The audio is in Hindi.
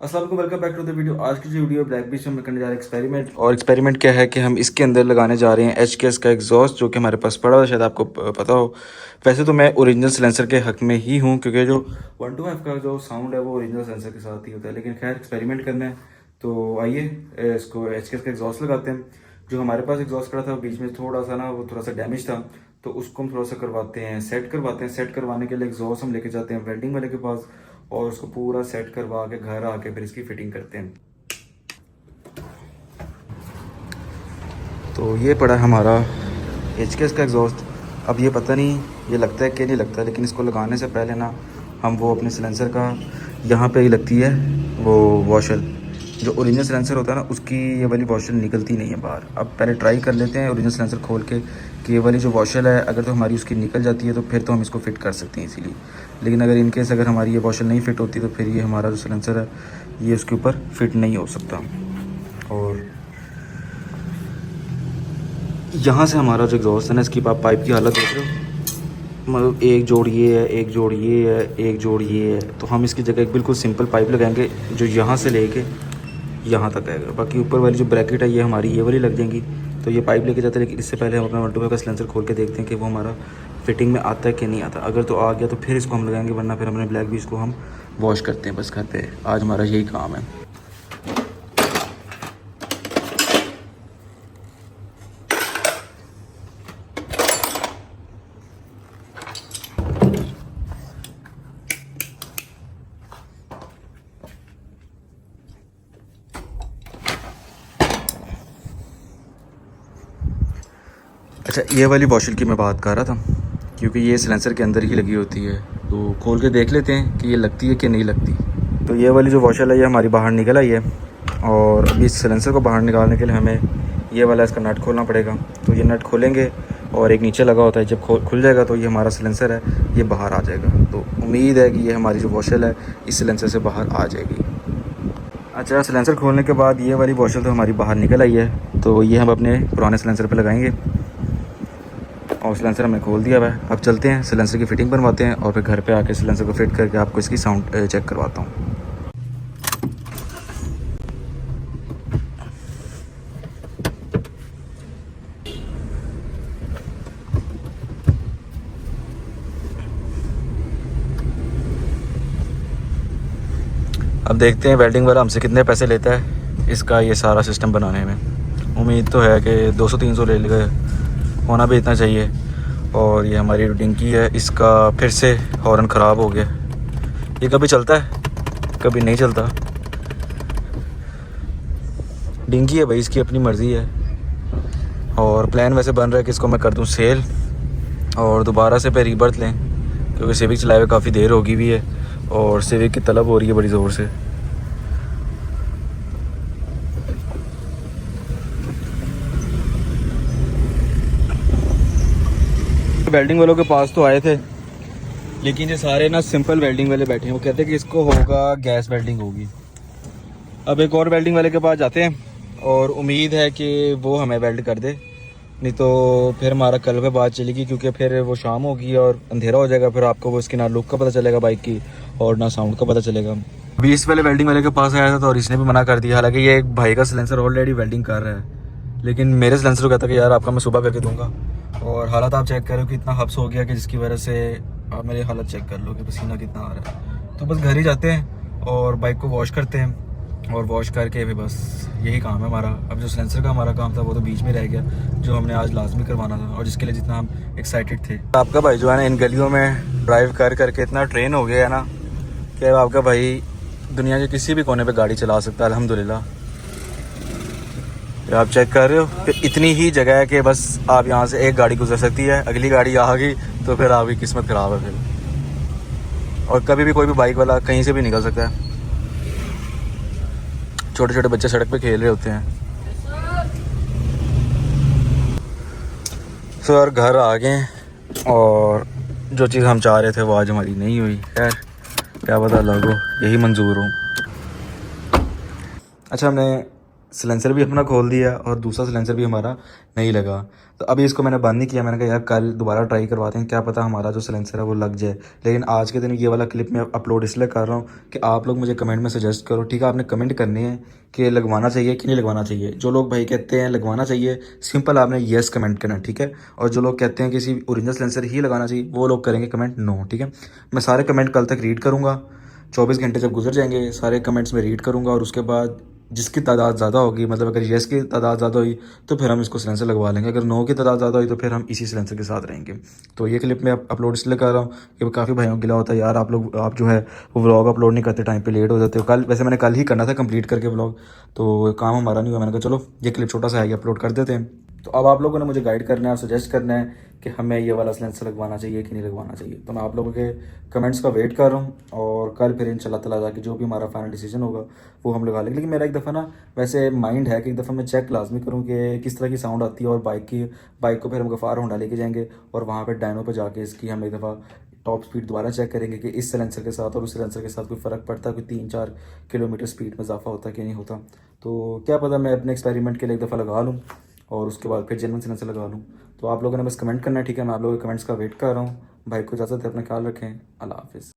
अस्सलाम वालेकुम, welcome back to the video. आज की जो वीडियो ब्लैक बीच में हम करने जा रहे हैं एक्सपेरिमेंट। और एक्सपेरिमेंट क्या है कि हम इसके अंदर लगाने जा रहे हैं HKS का एग्जॉस्ट, जो कि हमारे पास पड़ा हुआ है, शायद आपको पता हो। वैसे तो मैं ओरिजिनल सिलेंसर के हक में ही हूँ, क्योंकि जो 125 का जो साउंड है वो ओरिजिनल सिलेंसर के साथ ही होता है। लेकिन खैर एक्सपेरिमेंट करना है तो आइए इसको HKS का एग्जॉस्ट लगाते हैं। जो हमारे पास एग्जॉस्ट पड़ा था बीच में थोड़ा सा ना, वो थोड़ा सा डैमेज था, तो उसको हम थोड़ा सा करवाते हैं, सेट करवाते हैं। सेट करवाने के लिए एग्जॉस्ट हम लेके जाते हैं वेल्डिंग वाले के पास, और उसको पूरा सेट करवा के घर आके फिर इसकी फिटिंग करते हैं। तो ये पड़ा हमारा HKS का एग्जॉस्ट। अब ये पता नहीं ये लगता है कि नहीं लगता, लेकिन इसको लगाने से पहले ना हम वो अपने सिलेंसर का यहाँ पे ही लगती है वो वॉशल, जो ओरिजिनल सिलेंसर होता है ना, उसकी ये वाली वॉशल निकलती नहीं है बाहर। अब पहले ट्राई कर लेते हैं ओरिजिनल सिलेंसर खोल के कि ये वाली जो वॉशल है अगर तो हमारी उसकी निकल जाती है तो फिर तो हम इसको फिट कर सकते हैं इसीलिए। लेकिन अगर इनकेस अगर हमारी ये वॉशल नहीं फिट होती तो फिर ये हमारा जो सिलेंसर है ये उसके ऊपर फिट नहीं हो सकता। और यहाँ से हमारा जो एग्जॉस्ट है ना, इसकी आप पाइप की हालत देख रहे हो, मतलब एक जोड़ ये है, एक जोड़ ये है, एक जोड़ ये है। तो हम इसकी जगह एक बिल्कुल सिंपल पाइप लगाएंगे जो यहाँ से लेके यहाँ तक आएगा। बाकी ऊपर वाली जो ब्रैकेट है ये हमारी ये वाली लग जाएंगी, तो ये पाइप लेके जाते हैं। लेकिन इससे पहले हम अपना 125 का सिलेंसर खोल के देखते हैं कि वो हमारा फिटिंग में आता है कि नहीं आता। अगर तो आ गया तो फिर इसको हम लगाएंगे, वरना फिर अपने ब्लैक बीच को हम वॉश करते हैं बस घर पे। आज हमारा यही काम है। अच्छा, ये वाली वॉशल की मैं बात कर रहा था, क्योंकि ये सिलेंसर के अंदर ही लगी होती है। तो खोल के देख लेते हैं कि ये लगती है कि नहीं लगती। तो ये वाली जो वॉशल है ये हमारी बाहर निकल आई है, और अभी इस सिलेंसर को बाहर निकालने के लिए हमें ये वाला इसका नट खोलना पड़ेगा। तो ये नट खोलेंगे और एक नीचे लगा होता है, जब खुल जाएगा तो ये हमारा सिलेंसर है ये बाहर आ जाएगा। तो उम्मीद है कि ये हमारी जो वॉशल है इस सिलेंसर से बाहर आ जाएगी। अच्छा, सिलेंसर खोलने के बाद ये वाली वॉशल तो हमारी बाहर निकल आई है, तो ये हम अपने पुराने सिलेंसर पर लगाएंगे। और सिलेंसर हमने खोल दिया है। अब चलते हैं सिलेंसर की फ़िटिंग बनवाते हैं, और फिर घर पे आके सिलेंसर को फिट करके आपको इसकी साउंड चेक करवाता हूँ। अब देखते हैं वेल्डिंग वाला हमसे कितने पैसे लेता है इसका ये सारा सिस्टम बनाने में। उम्मीद तो है कि 200-300 ले लेगा, होना भी इतना चाहिए। और ये हमारी डिंकी है, इसका फिर से हॉर्न ख़राब हो गया। ये कभी चलता है कभी नहीं चलता। डिंकी है भाई, इसकी अपनी मर्ज़ी है। और प्लान वैसे बन रहा है कि इसको मैं कर दूं सेल और दोबारा से पे रीबर्थ लें, क्योंकि सिविक चलाए हुए काफ़ी देर होगी भी है और सिविक की तलब हो रही है बड़ी ज़ोर से। वेल्डिंग वालों के पास तो आए थे, लेकिन ये सारे ना सिंपल वेल्डिंग वाले बैठे हैं। वो कहते हैं कि इसको होगा गैस वेल्डिंग होगी। अब एक और वेल्डिंग वाले के पास जाते हैं और उम्मीद है कि वो हमें वेल्ड कर दे, नहीं तो फिर हमारा कल पे बात चलेगी, क्योंकि फिर वो शाम होगी और अंधेरा हो जाएगा। फिर आपको वो इसकी ना लुक का पता चलेगा बाइक की, और ना साउंड का पता चलेगा। 20 वाले वेल्डिंग वाले के पास आया था तो और इसने भी मना कर दिया। हालांकि ये एक भाई का सिलेंसर ऑलरेडी वेल्डिंग कर रहा है, लेकिन मेरे सिलेंसर को कहता कि यार आपका मैं सुबह करके दूंगा। और हालत आप चेक करो कि इतना हब्स हो गया कि जिसकी वजह से आप मेरी हालत चेक कर लो कि पसीना कितना आ रहा है। तो बस घर ही जाते हैं और बाइक को वॉश करते हैं, और वॉश करके भी बस यही काम है हमारा। अब जो सिलेंसर का हमारा काम था वो तो बीच में रह गया, जो हमने आज लाजमी करवाना था और जिसके लिए जितना हम एक्साइटेड थे। आपका भाई जो है ना इन गलियों में ड्राइव कर करके इतना ट्रेन हो गया है ना कि आपका भाई दुनिया के किसी भी कोने पे गाड़ी चला सकता है अल्हम्दुलिल्लाह। आप चेक कर रहे हो कि इतनी ही जगह है कि बस आप यहाँ से एक गाड़ी गुजर सकती है, अगली गाड़ी आ गई तो फिर आपकी किस्मत ख़राब है फिर। और कभी भी कोई भी बाइक वाला कहीं से भी निकल सकता है। छोटे छोटे बच्चे सड़क पे खेल रहे होते हैं। सो यार घर आ गए, और जो चीज़ हम चाह रहे थे वो आज हमारी नहीं हुई। खैर क्या पता अल्लाह को यही मंजूर हो। अच्छा, हमने सिलेंसर भी अपना खोल दिया और दूसरा सिलेंसर भी हमारा नहीं लगा। तो अभी इसको मैंने बंद नहीं किया, मैंने कहा यार कल दोबारा ट्राई करवाते हैं, क्या पता हमारा जो सिलेंसर है वो लग जाए। लेकिन आज के दिन ये वाला क्लिप मैं अपलोड इसलिए कर रहा हूँ कि आप लोग मुझे कमेंट में सजेस्ट करो, ठीक है। आपने कमेंट करनी है कि लगवाना चाहिए कि नहीं लगवाना चाहिए। जो लोग भाई कहते हैं लगवाना चाहिए, सिंपल आपने येस कमेंट करना, ठीक है। और जो लोग कहते हैं किसी ओरिजिनल सिलेंसर ही लगाना चाहिए, वो लोग करेंगे कमेंट नो, ठीक है। मैं सारे कमेंट कल तक रीड करूँगा, 24 घंटे जब गुजर जाएंगे सारे कमेंट्स में रीड करूँगा, और उसके बाद जिसकी तादाद ज़्यादा होगी, मतलब अगर येस की तादाद ज़्यादा हुई तो फिर हम इसको सिलेंसर लगवा लेंगे, अगर नो की तादाद ज़्यादा हुई तो फिर हम इसी सिलेंसर के साथ रहेंगे। तो ये क्लिप मैं अपलोड इसलिए कर रहा हूँ कि काफ़ी भाइयों को गिला होता है यार आप जो है वो व्लॉग अपलोड नहीं करते, टाइम पे लेट हो जाते हो। कल वैसे मैंने कल ही करना था कंप्लीट करके व्लॉग, तो काम हमारा नहीं हुआ। मैंने कहा चलो ये क्लिप छोटा सा है, ये अपलोड कर देते हैं। तो अब आप लोगों ने मुझे गाइड करना है और सजेस्ट करना है कि हमें ये वाला सिलेंसर लगवाना चाहिए कि नहीं लगवाना चाहिए। तो मैं आप लोगों के कमेंट्स का वेट कर रहा हूँ, और कल फिर इंशाल्लाह ताला जाके जो भी हमारा फाइनल डिसीजन होगा वो हम लगा लेंगे। लेकिन मेरा एक दफ़ा ना वैसे माइंड है कि एक दफ़ा मैं चेक लाजमी करूँ कि किस तरह की साउंड आती है, और बाइक को फिर हम गफ़ार होंडा लेके जाएंगे और वहाँ पर डायनो पर जाके इसकी हम एक दफ़ा टॉप स्पीड दोबारा चेक करेंगे कि इस सिलेंसर के साथ और उस सिलेंसर के साथ कोई फ़र्क पड़ता है, कोई 3-4 किलोमीटर स्पीड में इजाफा होता है कि नहीं होता। तो क्या पता मैं अपने एक्सपेरिमेंट के लिए एक दफ़ा लगा लूँ और उसके बाद फिर जेन्युइन सिलेंसर लगा लूँ। तो आप लोगों ने बस कमेंट करना है, ठीक है। मैं आप लोगों के कमेंट्स का वेट कर रहा हूँ। भाई को इजाज़त है, अपना ख्याल रखें, अल्लाह हाफिज़।